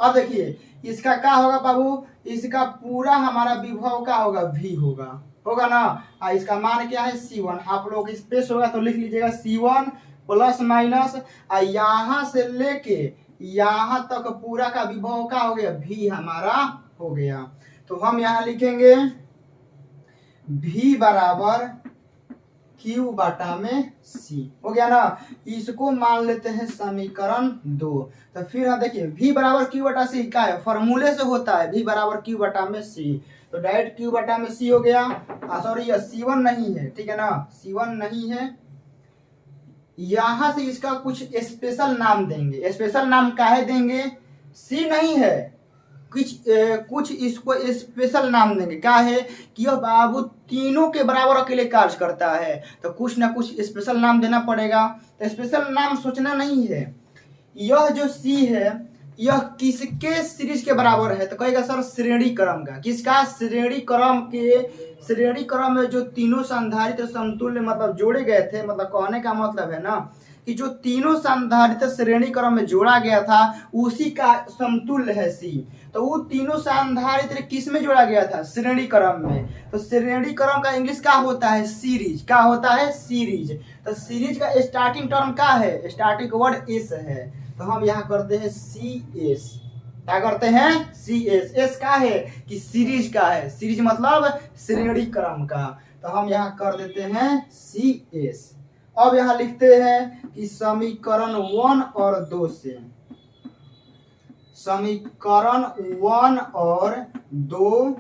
अब देखिए इसका क्या होगा बाबू, इसका पूरा हमारा विभव क्या होगा, V होगा ना। और इसका मान क्या है C1, आप लोग स्पेस होगा तो लिख लीजिएगा C1 प्लस माइनस, और यहाँ से लेके यहाँ तक पूरा का विभव क्या हो गया, V हमारा हो गया। तो हम यहाँ लिखेंगे V बराबर Q बटा में C, हो गया ना। इसको मान लेते हैं समीकरण 2। तो फिर हम देखिए V बराबर Q बटा C क्या है, फॉर्मूले से होता है V बराबर Q बटा में C, तो डायरेक्ट Q बटा में C हो गया। सॉरी यह C1 नहीं है, ठीक है ना, C1 नहीं है। यहां से इसका कुछ स्पेशल नाम देंगे, स्पेशल नाम काहे देंगे, C नहीं है, कुछ इसको स्पेशल नाम देंगे। क्या है कि यह बाबू तीनों के बराबर अकेले कार्य करता है, तो कुछ ना कुछ स्पेशल नाम देना पड़ेगा। तो स्पेशल नाम सोचना नहीं है, यह जो C है यह किसके सीरीज के बराबर है, तो कहेगा सर श्रेणी क्रम का। किसका, श्रेणी क्रम के, श्रेणी क्रम में जो तीनों संधारित्र समतुल्य मतलब जोड़े गए थे, मतलब कहने का मतलब है ना कि जो तीनों संधारित्र श्रेणी क्रम में जोड़ा गया था उसी का समतुल्य है C। तो वो तीनों संधारित्र किस में जोड़ा गया था, श्रेणी क्रम में। तो श्रेणी क्रम का इंग्लिश क्या होता है, सीरीज। क्या होता है, सीरीज। तो सीरीज का स्टार्टिंग टर्म क्या है, स्टार्टिंग वर्ड एस है, तो हम यहाँ करते हैं CS। क्या करते हैं, CS। एस का है कि सीरीज का है, सीरीज मतलब श्रेणी क्रम का, तो हम यहाँ कर देते हैं CS। अब यहाँ लिखते हैं कि समीकरण 1 और 2 से, समीकरण 1 और 2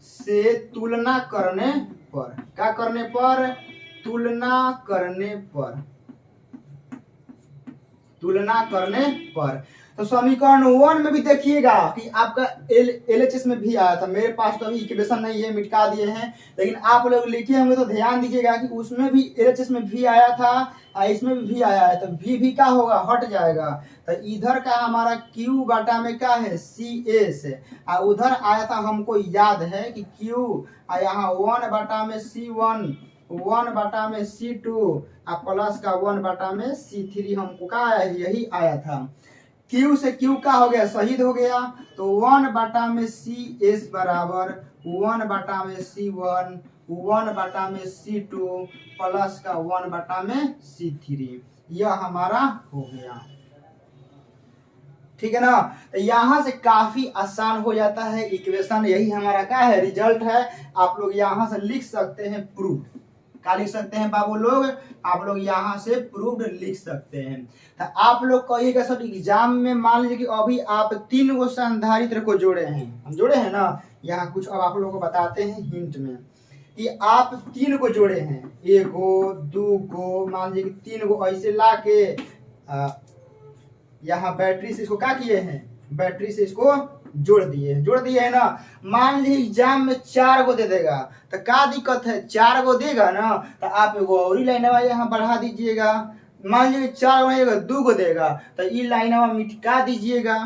से तुलना करने पर, क्या करने पर, तुलना करने पर, तुलना करने पर। तो समीकरण 1 में भी देखिएगा कि आपका LHS में भी आया था, मेरे पास तो अभी इक्वेशन नहीं है, मिटा दिए हैं, लेकिन आप लोग लिखे होंगे तो ध्यान दीजिएगा कि उसमें भी LHS में भी आया था और इसमें भी और है, तो भी क्या होगा, हट जाएगा। तो इधर का हमारा Q बटा में क्या है, CS, और उधर आया था हमको याद है कि Q, और यहाँ 1 बटा में C1, 1 बटा में C2 और प्लस का 1 बटा में C3 हमको क्या आया, यही आया था। Q से Q का हो गया, शहीद हो गया, तो 1 बटा में CS बराबर 1 बटा में C1, 1 बटा में C2 प्लस का 1 बटा में C3, यह हमारा हो गया, ठीक है ना। तो यहाँ से काफी आसान हो जाता है इक्वेशन, यही हमारा क्या है, रिजल्ट है। आप लोग यहाँ से लिख सकते हैं प्रूफ, क्या लिख सकते हैं बाबू लोग, आप लोग यहाँ से प्रूफ लिख सकते हैं। तो आप लोग कहिएगा सर एग्जाम में मान लीजिए कि अभी आप 3 गो संधारित्र को जोड़े हैं, हम जोड़े हैं ना, यहाँ कुछ अब आप लोगों को बताते हैं हिंट में कि आप 3 को जोड़े हैं, 1 गो 2 गो, मान लीजिए कि 3 गो ऐसे ला के यहाँ बैटरी से इसको क्या किए हैं, बैटरी से इसको जोड़ दिए है ना। मान लीजिए एग्जाम में 4 गो दे देगा तो क्या दिक्कत है, 4 गो देगा ना तो आप एगो और ही लाइन यहाँ बढ़ा दीजिएगा। मान लीजिए 4 गो 2 गो देगा तो ये लाइन मिटका दीजिएगा।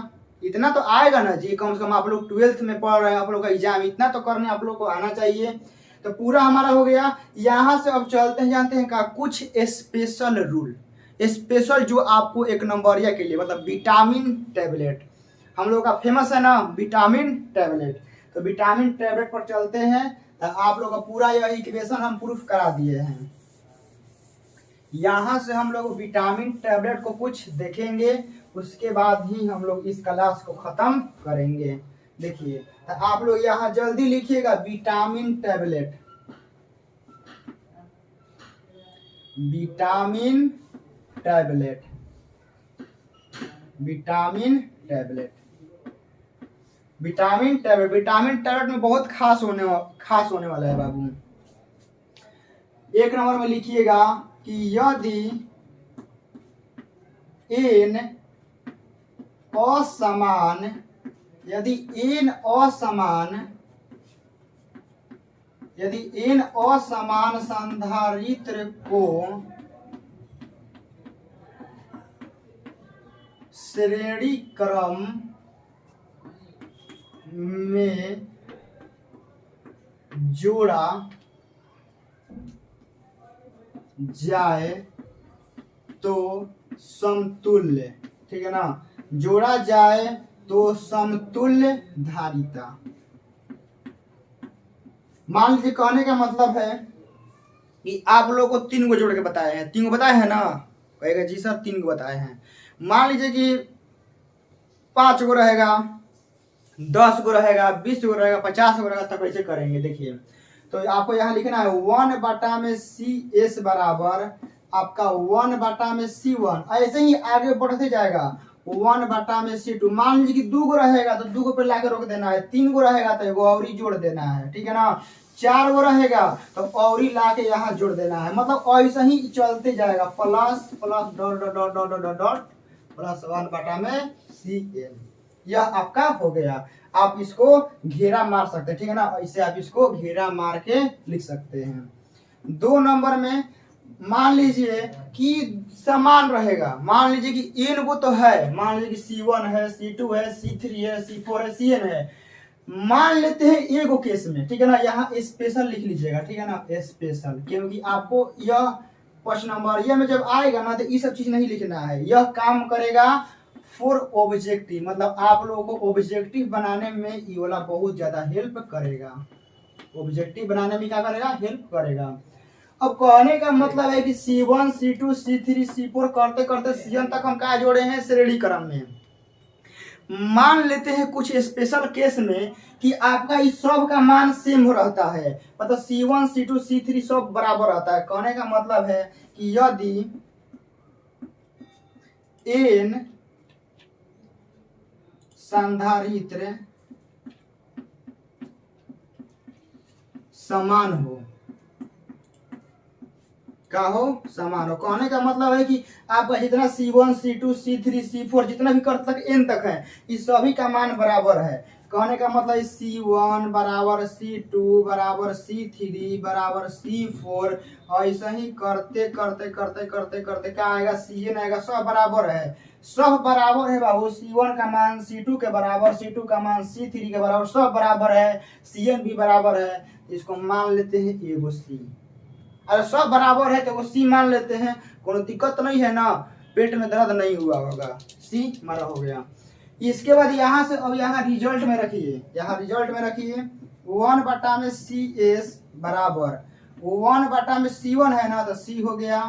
इतना तो आएगा ना जी, कम से कम आप लोग 12th में पढ़ रहे हैं, आप लोग का एग्जाम इतना तो करने आप लोग को आना चाहिए। तो पूरा हमारा हो गया। यहाँ से अब चलते हैं, जानते हैं का कुछ स्पेशल रूल, स्पेशल जो आपको 1 नंबरिया के लिए, मतलब विटामिन टैबलेट हम लोग का फेमस है ना, विटामिन टैबलेट। तो विटामिन टैबलेट पर चलते हैं। तो आप लोग का पूरा यह इक्वेशन हम प्रूफ करा दिए हैं। यहाँ से हम लोग विटामिन टैबलेट को कुछ देखेंगे, उसके बाद ही हम लोग इस क्लास को खत्म करेंगे। देखिए, तो आप लोग यहाँ जल्दी लिखिएगा vitamin tablet, vitamin tablet, vitamin tablet, vitamin tablet. Vitamin tablet में बहुत खास होने वाला है बाबू। एक नंबर में लिखिएगा कि यदि इन असमान, यदि इन असमान संधारित्र को श्रेणी क्रम में जोड़ा जाए तो समतुल्य, ठीक है ना, जोड़ा जाए तो समतुल्य धारिता। मान लीजिए कहने का मतलब है कि आप लोगों को 3 गो जोड़ के बताए हैं, 3 गो बताए हैं ना, कहेगा जी सर 3 गो बताए हैं। मान लीजिए कि 5 गो रहेगा, 10 गो रहेगा, 20 गो रहेगा, 50 गो रहेगा, तब कैसे करेंगे। देखिए, तो आपको यहाँ लिखना है 1/CS बराबर आपका 1/C1, ऐसे ही आगे बढ़ते जाएगा 1/C2। मान लीजिए कि 2 गो रहेगा तो 2 गो पे लाके रोक देना है, 3 गो रहेगा तो एगो और ही जोड़ देना है, ठीक है ना, 4 गो रहेगा तो और ही लाके यहाँ जोड़ देना है। मतलब ऐसे ही चलते जाएगा, plus plus dot dot dot dot dot dot plus 1/CN। यह आपका हो गया। आप इसको घेरा मार सकते हैं, ठीक है ना, ऐसे आप इसको घेरा मार के लिख सकते हैं। 2 नंबर में मान लीजिए कि समान रहेगा, मान लीजिए कि n गो तो है, मान लीजिए कि C1 है, C2 है, C3 है, C4 है, Cn है। मान लेते हैं एगो केस में, ठीक है ना, यहाँ स्पेशल लिख लीजिएगा, ठीक है ना, स्पेशल, क्योंकि आपको यह क्वेश्चन नंबर यह में जब आएगा ना तो ये सब चीज नहीं लिखना है। यह काम करेगा फॉर ऑब्जेक्टिव, मतलब आप लोगों को ऑब्जेक्टिव बनाने में ये वाला बहुत ज्यादा हेल्प करेगा। ऑब्जेक्टिव बनाने में क्या करेगा, हेल्प करेगा। अब कहने का मतलब है कि C1 C2 C3 C4 करते करते Cn तक हम क्या जोड़े हैं, श्रेणी क्रम में। मान लेते हैं कुछ स्पेशल केस में कि आपका इस सब का मान सेम हो रहता है, मतलब C1 C2 C3 सब बराबर रहता है। कहने का मतलब है कि यदि n संधारित्र समान हो, क्या हो, समान हो। कहने का मतलब है कि आपका जितना C1 C2 C3 C4 जितना भी कर तक n तक है, इस सभी का मान बराबर है। कहने का मतलब C1 बराबर C2 बराबर C3 बराबर C4, ऐसा ही करते करते करते करते करते क्या आएगा, Cn आएगा। सब बराबर है, सब बराबर है बाबू। C1 का मान C2 के बराबर, C2 का मान C3 के बराबर, सब बराबर है, Cn भी बराबर है। इसको मान लेते हैं एगो C। अगर सब बराबर है तो वो C मान लेते हैं, कोई दिक्कत नहीं है ना, पेट में दर्द नहीं हुआ होगा, C हमारा हो गया। इसके बाद यहाँ से अब यहाँ रिजल्ट में रखिए, यहाँ रिजल्ट में रखिए 1/CS बराबर 1/C1 है ना तो C हो गया,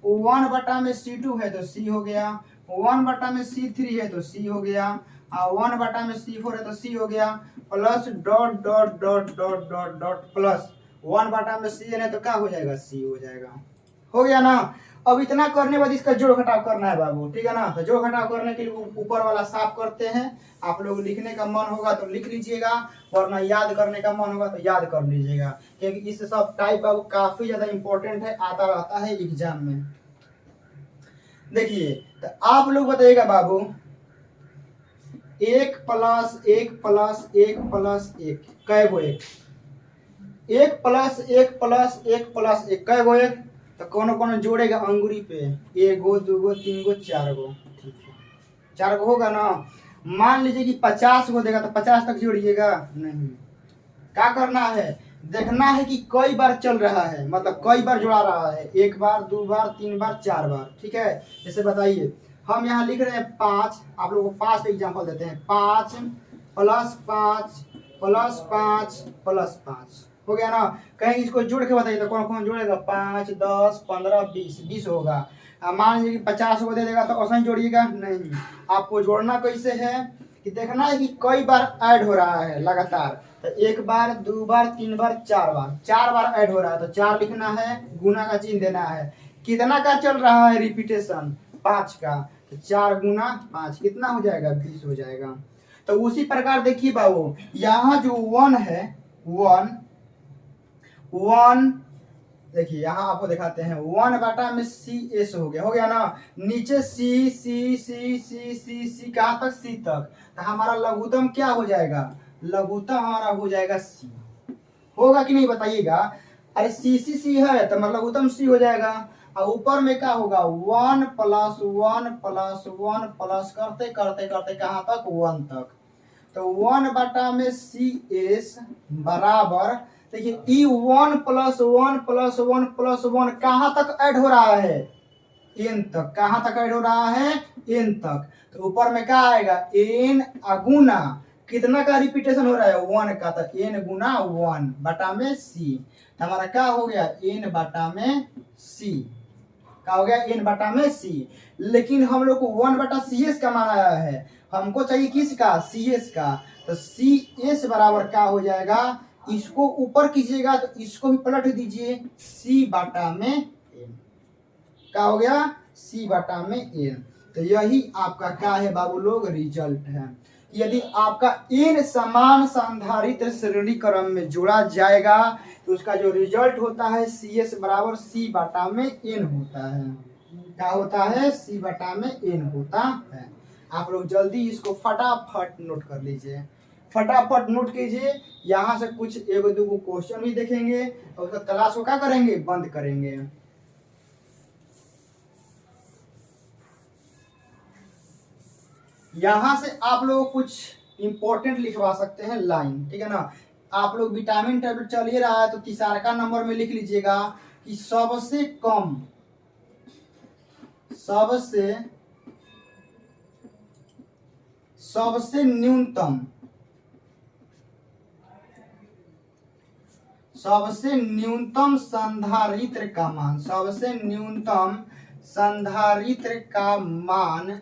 1/C2 है तो C हो गया, 1/C3 है तो C हो गया, 1/C4 है तो C हो गया, plus dot dot dot dot dot dot plus 1/Cn है तो क्या हो जाएगा, C हो जाएगा। हो गया ना। अब इतना करने के बाद इसका जोड़ घटाव करना है बाबू, ठीक है ना। तो जोड़ घटाव करने के लिए ऊपर वाला साफ करते हैं। आप लोग लिखने का मन होगा तो लिख लीजिएगा, वरना याद करने का मन होगा तो याद कर लीजिएगा, क्योंकि इस सब टाइप बाबू काफी ज्यादा इंपॉर्टेंट है, आता रहता है एग्जाम में। देखिए, तो आप लोग बताइएगा बाबू 1 + 1 + 1 + 1 कै गो 1 + 1 + 1 + 1 कै गो 1, तो कौन जोड़ेगा अंगुरी पे, 1 गो 2 गो 3 गो 4 गो, ठीक है 4 गो होगा ना। मान लीजिए कि 50 गो देगा तो 50 तक जोड़िएगा नहीं, क्या करना है, देखना है कि कई बार चल रहा है, मतलब कई बार जुड़ा रहा है, 1 बार 2 बार 3 बार 4 बार, ठीक है। जैसे बताइए, हम यहाँ लिख रहे हैं 5, आप लोगों को 5 एग्जाम्पल देते हैं, 5 + 5 + 5 + 5 हो गया ना। कहीं इसको जोड़ के बताइए तो कौन कौन जोड़ेगा, 5 10 15 20, 20 होगा। मान लीजिए कि 50 को दे देगा तो ऐसा ही जोड़िएगा नहीं। आपको जोड़ना कैसे है कि देखना है कि कई बार ऐड हो रहा है लगातार। तो एक बार, दो बार, तीन बार, चार बार, 4 बार ऐड हो रहा है तो 4 लिखना है, गुना का चिन्ह देना है। कितना का चल रहा है रिपीटेशन, 5 का, तो 4 गुना 5 कितना हो जाएगा, 20 हो जाएगा। तो उसी प्रकार देखिए बाबू, यहाँ जो 1 है, 1 देखिए यहाँ आपको दिखाते हैं, 1 बटा में सी एस हो गया ना। नीचे सी सी सी सी सी सी कहाँ तक, सी तक। तो हमारा लघुत्तम क्या हो जाएगा, लघुत्तम हमारा हो जाएगा सी। होगा कि नहीं बताइएगा। अरे सी सी सी है तो मतलब लघुत्तम सी हो जाएगा। और ऊपर में क्या होगा, 1 प्लस 1 प्लस 1 प्लस करते करते करते कहाँ तक, 1 तक। तो 1 बटा में सी एस बराबर, देखिए ई 1 प्लस 1 प्लस 1 प्लस 1 कहाँ तक ऐड हो रहा है, एन तक। कहाँ तक ऐड हो रहा है, एन तक। तो ऊपर में क्या आएगा, एन अगुना कितना का रिपीटेशन हो रहा है, 1 का, तो एन गुना 1 बटा में सी। तो हमारा क्या हो गया, एन बटा में सी। क्या हो गया, एन बटा में सी। लेकिन हम लोग को 1 बटा सी एस का मान आया है, हमको चाहिए किसका, सी एस का। तो सी एस बराबर क्या हो जाएगा, इसको ऊपर कीजिएगा तो इसको भी पलट दीजिए, सी बटा में एन। क्या हो गया, सी बटा में एन। तो यही आपका क्या है बाबू लोग, रिजल्ट है। यदि आपका एन समान संधारित्र श्रेणी क्रम में जोड़ा जाएगा तो उसका जो रिजल्ट होता है सी एस बराबर सी बटा में एन होता है। क्या होता है, सी बटा में एन होता है। आप लोग जल्दी इसको फटाफट नोट कर लीजिए, फटाफट नोट कीजिए। यहाँ से कुछ एक दो क्वेश्चन भी देखेंगे और उसका क्लास को क्या करेंगे, बंद करेंगे। यहाँ से आप लोग कुछ इंपॉर्टेंट लिखवा सकते हैं लाइन, ठीक है ना। आप लोग विटामिन टेबलेट चल ही रहा है तो तीसरा नंबर में लिख लीजिएगा कि सबसे कम, सबसे न्यूनतम, सबसे न्यूनतम संधारित्र का मान, सबसे न्यूनतम संधारित्र का मान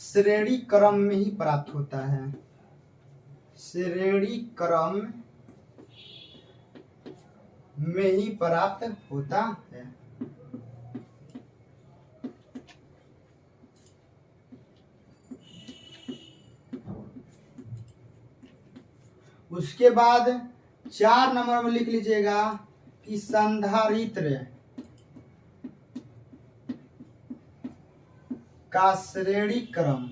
श्रेणी क्रम में ही प्राप्त होता है, श्रेणी क्रम में ही प्राप्त होता है। उसके बाद 4 नंबर में लिख लीजिएगा कि संधारित्र का श्रेणी क्रम,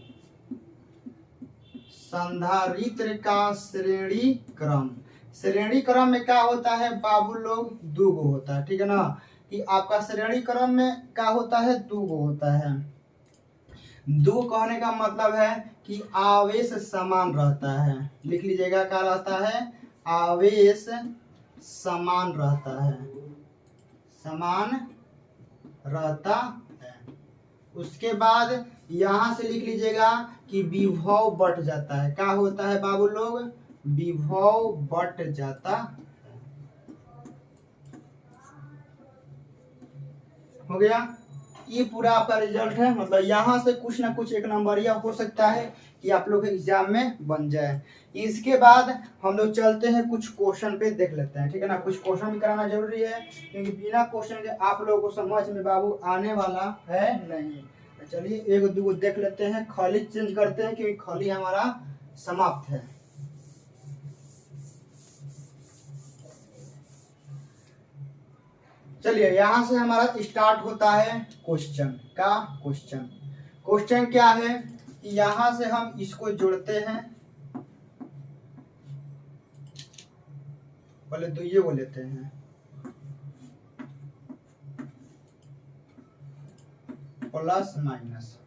संधारित्र का श्रेणी क्रम। श्रेणी क्रम में क्या होता है बाबू लोग, 2 गो होता है, ठीक है ना। कि आपका श्रेणी क्रम में क्या होता है, 2 गो होता है। 2 कहने का मतलब है कि आवेश समान रहता है। लिख लीजिएगा क्या रहता है, आवेश समान रहता है, समान रहता है। उसके बाद यहाँ से लिख लीजिएगा कि विभव बढ़ जाता है। क्या होता है बाबू लोग, विभव बढ़ जाता है। हो गया, ये पूरा आपका रिजल्ट है। मतलब यहाँ से कुछ ना कुछ एक नंबरिया हो सकता है कि आप लोग एग्जाम में बन जाए। इसके बाद हम लोग चलते हैं कुछ क्वेश्चन पे देख लेते हैं, ठीक है ना। कुछ क्वेश्चन भी कराना जरूरी है क्योंकि बिना क्वेश्चन के आप लोगों को समझ में बाबू आने वाला है नहीं। तो चलिए एक दो देख लेते हैं, खाली चेंज करते हैं क्योंकि खाली हमारा समाप्त है। चलिए यहाँ से हमारा स्टार्ट होता है क्वेश्चन का। क्वेश्चन क्या है कि यहाँ से हम इसको जोड़ते हैं, पहले तो ये वो लेते हैं, प्लस माइनस।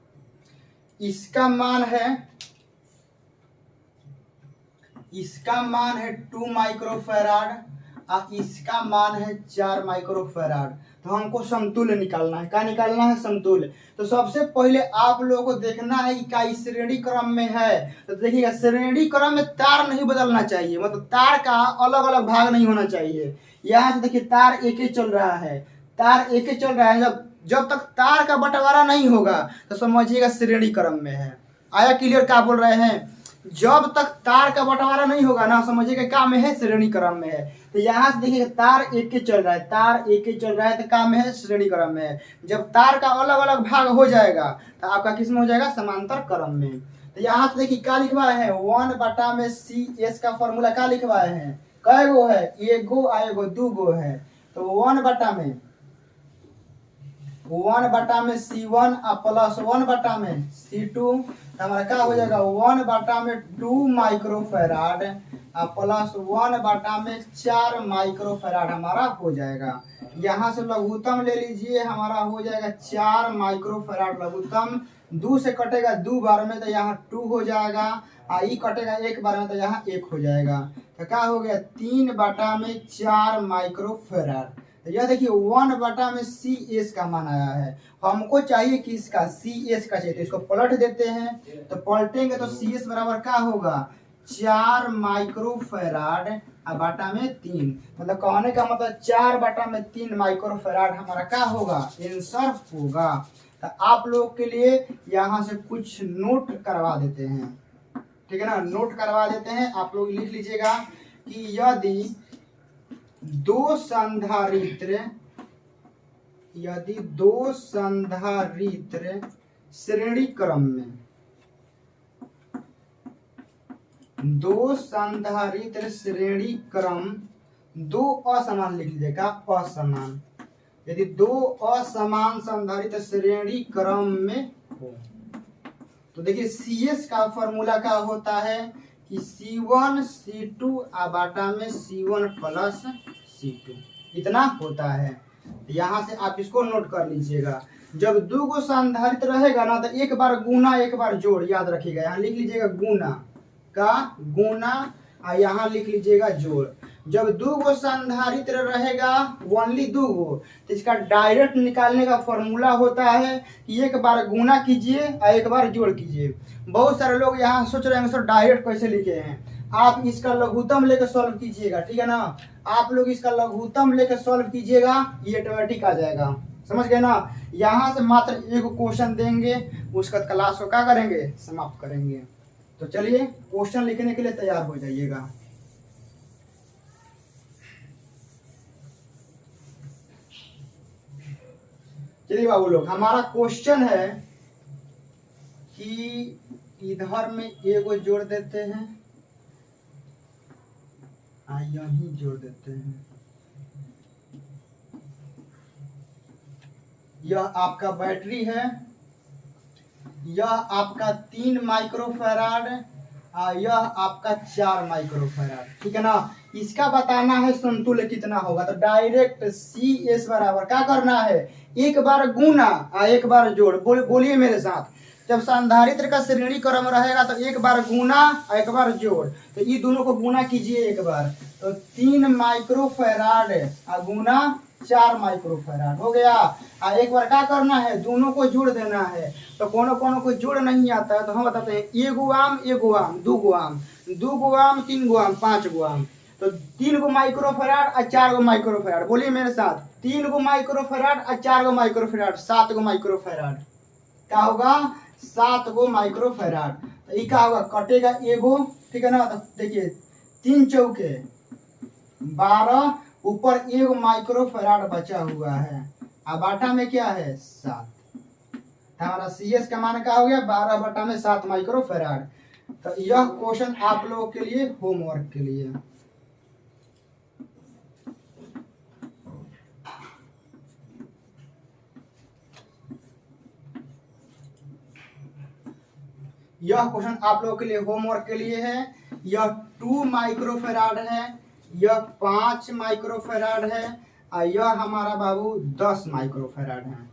इसका मान है 2 माइक्रोफैराड और इसका मान है 4 माइक्रोफैराड। तो हमको समतुल्य निकालना है। क्या निकालना है? समतुल्य। तो सबसे पहले आप लोगों को देखना है कि क्या इस श्रेणी क्रम में है। तो देखिएगा, श्रेणी क्रम में तार नहीं बदलना चाहिए, मतलब तार का अलग अलग भाग नहीं होना चाहिए। यहाँ से देखिए तार एक ही चल रहा है, तार एक ही चल रहा है। जब तक तार का बंटवारा नहीं होगा तो समझिएगा श्रेणी क्रम में है। आया क्लियर? क्या बोल रहे हैं? जब तक तार का बंटवारा नहीं होगा ना, समझिएगा क्या में है? श्रेणी क्रम में है। तो यहाँ से देखिए तार एक ही चल रहा है, तार एक ही चल रहा है, तो क्या में है? श्रेणी क्रम में है। जब तार का अलग अलग भाग हो जाएगा तो आपका किस में हो जाएगा? समांतर क्रम में। तो यहाँ से देखिए क्या लिखवाए हैं? 1/CS का फॉर्मूला क्या लिखवाए हैं? कै गो है? एगो आ एगो दूगो है। तो 1/में C1 आ प्लस 1/में C2, हमारा क्या हो जाएगा? 1/2 माइक्रोफेराड आ प्लस 1/में 4 माइक्रोफेराड हमारा हो जाएगा। यहाँ से लघुत्तम ले लीजिए, हमारा हो जाएगा 4 माइक्रोफेराड लघुत्तम। 2 से कटेगा 2 बार में, तो यहाँ 2 हो जाएगा। ई कटेगा 1 बार में, तो यहाँ 1 हो जाएगा। तो क्या हो गया? 3/में 4 माइक्रोफेराड। तो यह देखिए 1/में CS का मान आया है। हमको चाहिए किसका? CS का चाहिए। तो इसको पलट देते हैं, तो पलटेंगे तो CS बराबर क्या होगा? 4 माइक्रोफेराड बटा में 3। मतलब कहने का मतलब 4/3 माइक्रोफेराड हमारा क्या होगा? आंसर होगा। तो आप लोग के लिए यहाँ से कुछ नोट करवा देते हैं, ठीक है ना? नोट करवा देते हैं। आप लोग लिख लीजिएगा कि यदि दो संधारित्र श्रेणी क्रम में, दो संधारित्र श्रेणी क्रम, दो असमान लिख लीजिएगा, असमान। यदि दो असमान संधारित्र श्रेणी क्रम में हो, तो देखिए CS का फॉर्मूला क्या होता है कि C1 C2 बटा में C1 प्लस C2 इतना होता है। यहाँ से आप इसको नोट कर लीजिएगा। जब दो गो संधारित्र रहेगा ना, तो एक बार गुना एक बार जोड़, याद रखिएगा। यहाँ लिख लीजिएगा गुना का गुना, और यहाँ लिख लीजिएगा जोड़। जब दो गो संधारित्र रहेगा, ओनली दो गो, तो इसका डायरेक्ट निकालने का फॉर्मूला होता है कि एक बार गुना कीजिए और एक बार जोड़ कीजिए। बहुत सारे लोग यहाँ सोच रहे हैं सर डायरेक्ट कैसे लिखे हैं। आप इसका लघुत्तम लेकर सॉल्व कीजिएगा, ठीक है ना? आप लोग इसका लघुत्तम लेकर सॉल्व कीजिएगा, ये ऑटोमेटिक आ जाएगा। समझ गए ना? यहाँ से मात्र एक क्वेश्चन देंगे, उसका क्लास को क्या करेंगे? समाप्त करेंगे। तो चलिए क्वेश्चन लिखने के लिए तैयार हो जाइएगा। चलिए बाबू लोग, हमारा क्वेश्चन है कि इधर में एगो जोड़ देते हैं, यहीं जोड़ देते हैं। यह आपका बैटरी है, यह आपका 3 माइक्रोफैराड, यह आपका 4 माइक्रोफैराड, ठीक है ना? इसका बताना है समतुल्य कितना होगा। तो डायरेक्ट CS बराबर क्या करना है? एक बार गुना एक बार जोड़। बोलिए मेरे साथ। जब संधारित्र का श्रेणी क्रम रहेगा तो एक बार गुना एक बार जोड़। तो ये दोनों को गुना कीजिए एक बार, तो 3 माइक्रोफैराड गुना 4 माइक्रोफैराड हो गया। एक बार क्या करना है? दोनों को जोड़ देना है। तो कोनो को जोड़ नहीं आता है, तो हम बताते हैं एगो आम, दू गो आम, 3 गो आम, 5 गो आम। तो 3 गो माइक्रोफैराड और 4 गो माइक्रोफैराड। बोलिए मेरे साथ, 3 गो माइक्रोफैराड और 4 गो माइक्रोफैराड, 7 गो माइक्रोफैराड। क्या होगा? 7 गो माइक्रोफैराड। तो ये क्या होगा? कटेगा एगो, ठीक है ना? तो देखिए 3 चौके 12, ऊपर एगो माइक्रोफैराड बचा हुआ है, अब बाटा में क्या है? 7। हमारा CS का मान क्या हो गया? 12/7 माइक्रोफैराड। तो यह क्वेश्चन आप लोगों के लिए होमवर्क के लिए। यह क्वेश्चन आप लोगों के लिए होमवर्क के लिए है। यह 2 माइक्रोफैराड है, यह 5 माइक्रोफैराड है, और यह हमारा बाबू 10 माइक्रोफैराड है,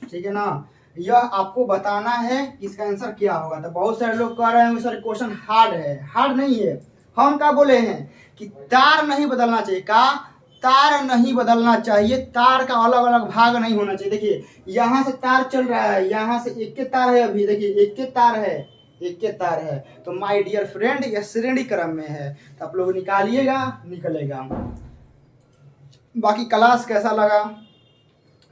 ठीक है ना? यह आपको बताना है इसका आंसर क्या होगा। तो बहुत सारे लोग कह रहे हैं सर क्वेश्चन हार्ड है। हार्ड नहीं है। हम क्या बोले हैं कि तार नहीं बदलना चाहिए। का तार नहीं बदलना चाहिए, तार का अलग अलग भाग नहीं होना चाहिए। देखिए यहाँ से तार चल रहा है, यहाँ से एक के तार है, अभी देखिए एक के तार है, एक के तार है। तो माय डियर फ्रेंड यह श्रेणी क्रम में है, तो आप लोग निकालिएगा, निकलेगा। बाकी क्लास कैसा लगा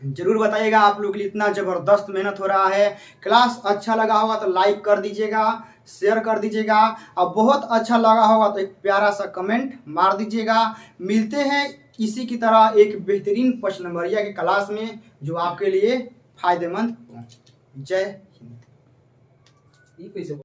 जरूर बताइएगा। आप लोग के लिए इतना ज़बरदस्त मेहनत हो रहा है, क्लास अच्छा लगा होगा तो लाइक कर दीजिएगा, शेयर कर दीजिएगा, और बहुत अच्छा लगा होगा तो एक प्यारा सा कमेंट मार दीजिएगा। मिलते हैं इसी की तरह एक बेहतरीन 5 नंबरिया के क्लास में जो आपके लिए फायदेमंद हो। जय हिंद।